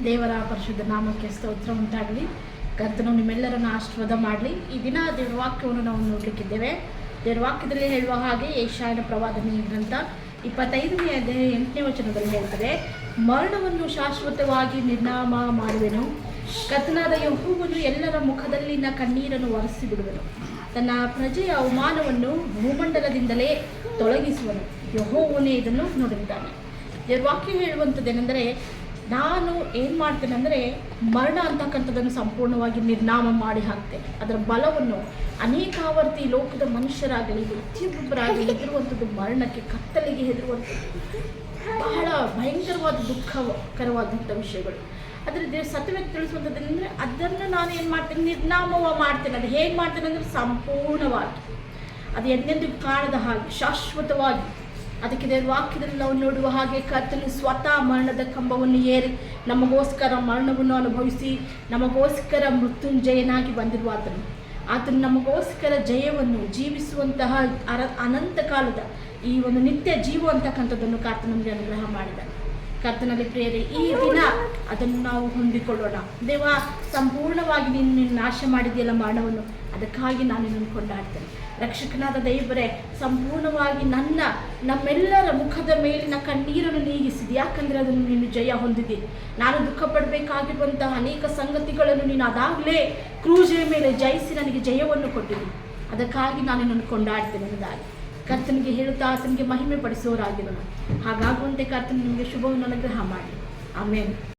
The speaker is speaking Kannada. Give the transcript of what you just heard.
ದೇವರ ಪರಿಶುದ್ಧ ನಾಮಕ್ಕೆ ಸ್ತೋತ್ರ ಉಂಟಾಗಲಿ. ಕರ್ತನು ನಿಮ್ಮೆಲ್ಲರನ್ನು ಆಶೀರ್ವಾದ ಮಾಡಲಿ. ಈ ದಿನ ದೇವರ ವಾಕ್ಯವನ್ನು ನಾವು ನೋಡಲಿಕ್ಕಿದ್ದೇವೆ. ದೇವರ ವಾಕ್ಯದಲ್ಲಿ ಹೇಳುವ ಹಾಗೆ ಯೆಶಾಯನ ಪ್ರವಾದನೆ ಗ್ರಂಥ 25ನೇ ಅಧ್ಯಾಯ 8ನೇ ವಚನದಲ್ಲಿ ಹೇಳ್ತಾರೆ, ಮರಣವನ್ನು ಶಾಶ್ವತವಾಗಿ ನಿರ್ನಾಮ ಮಾಡುವೆನು. ಕರ್ತನಾದ ಯೆಹೋವನು ಎಲ್ಲರ ಮುಖದಲ್ಲಿನ ಕಣ್ಣೀರನ್ನು ಒರೆಸಿಬಿಡುವನು. ತನ್ನ ಪ್ರಜೆಯ ಅವಮಾನವನ್ನು ಭೂಮಂಡಲದಿಂದಲೇ ತೊಲಗಿಸುವನು. ಯೆಹೋವನೇ ಇದನ್ನು ನೋಡಿದ್ದಾನೆ. ದೇವರ ವಾಕ್ಯ ಹೇಳುವಂಥದ್ದೇನೆಂದರೆ, ನಾನು ಏನು ಮಾಡ್ತೇನೆ ಅಂದರೆ ಮರಣ ಅಂತಕ್ಕಂಥದ್ದನ್ನು ಸಂಪೂರ್ಣವಾಗಿ ನಿರ್ನಾಮ ಮಾಡಿ ಹಾಕ್ತೇನೆ. ಅದರ ಬಲವನ್ನು ಅನೇಕಾವರ್ತಿ ಲೋಕದ ಮನುಷ್ಯರಾಗಲಿ ಪ್ರತಿಯೊಬ್ಬರಾಗಲಿ ಹೆದರುವಂಥದ್ದು, ಮರಣಕ್ಕೆ ಕತ್ತಲಿಗೆ ಹೆದರುವಂಥದ್ದು ಬಹಳ ಭಯಂಕರವಾದ ದುಃಖಕರವಾದಂಥ ವಿಷಯಗಳು. ಆದರೆ ದೇವ್ರ ಸತ್ಯವಾಗಿ ತಿಳಿಸುವಂಥದ್ದೇನೆಂದರೆ, ಅದನ್ನು ನಾನು ಏನು ಮಾಡ್ತೇನೆ, ನಿರ್ನಾಮ ಮಾಡ್ತೇನೆ. ಅದು ಹೇಗೆ ಮಾಡ್ತೇನೆ ಅಂದರೆ ಸಂಪೂರ್ಣವಾಗಿ, ಅದು ಎಂದೆಂದಿಗೂ ಕಾಣದ ಹಾಗೆ ಶಾಶ್ವತವಾಗಿ. ಅದಕ್ಕೆ ದೇವರ ವಾಕ್ಯದಲ್ಲಿ ನಾವು ನೋಡುವ ಹಾಗೆ ಕರ್ತನು ಸ್ವತಃ ಮರಣದ ಕಂಬವನ್ನು ಏರಿ ನಮಗೋಸ್ಕರ ಮರಣವನ್ನು ಅನುಭವಿಸಿ ನಮಗೋಸ್ಕರ ಮೃತ್ಯುಂಜಯನಾಗಿ ಬಂದಿರುವ ಆತನು ನಮಗೋಸ್ಕರ ಜಯವನ್ನು ಜೀವಿಸುವಂತಹ ಅನಂತ ಕಾಲದ ಈ ಒಂದು ನಿತ್ಯ ಜೀವ ಅಂತಕ್ಕಂಥದ್ದನ್ನು ಕರ್ತನು ನಮಗೆ ಅನುಗ್ರಹ ಮಾಡಿದ್ದಾನೆ. ಕರ್ತನಲ್ಲಿ ಪ್ರಿಯರೇ, ಈ ದಿನ ಅದನ್ನು ನಾವು ಹೊಂದಿಕೊಳ್ಳೋಣ. ದೇವ, ಸಂಪೂರ್ಣವಾಗಿ ನೀನು ನಾಶ ಮಾಡಿದೆಯಲ್ಲ ಮರಣವನ್ನು, ಅದಕ್ಕಾಗಿ ನಾನು ನಿನ್ನನ್ನು ಕೊಂಡಾಡ್ತೇನೆ. ರಕ್ಷಕನಾದ ದೇವರೇ, ಸಂಪೂರ್ಣವಾಗಿ ನಮ್ಮೆಲ್ಲರ ಮುಖದ ಮೇಲಿನ ಕಣ್ಣೀರನ್ನು ನೀಗಿಸಿದೆ. ಯಾಕಂದರೆ ಅದನ್ನು ನೀನು ಜಯ ಹೊಂದಿದೆ. ನಾನು ದುಃಖ ಪಡಬೇಕಾಗಿರುವಂತಹ ಅನೇಕ ಸಂಗತಿಗಳನ್ನು ನೀನು ಅದಾಗಲೇ ಕ್ರೂಜೆಯ ಮೇಲೆ ಜಯಿಸಿ ನನಗೆ ಜಯವನ್ನು ಕೊಟ್ಟಿದೆ. ಅದಕ್ಕಾಗಿ ನಾನು ನಿನ್ನನ್ನು ಕೊಂಡಾಡ್ತೇನೆ ಎಂಬುದಾಗಿ ಕರ್ತನಿಗೆ ಹೇಳುತ್ತಾ ಆತನಿಗೆ ಮಹಿಮೆ ಪಡಿಸೋರಾಗಿರೋಣ. ಹಾಗಾಗುವಂತೆ ಕರ್ತನು ನಿಮಗೆ ಶುಭವನ್ನು ಅನುಗ್ರಹ ಮಾಡಿ. ಆಮೇಲೆ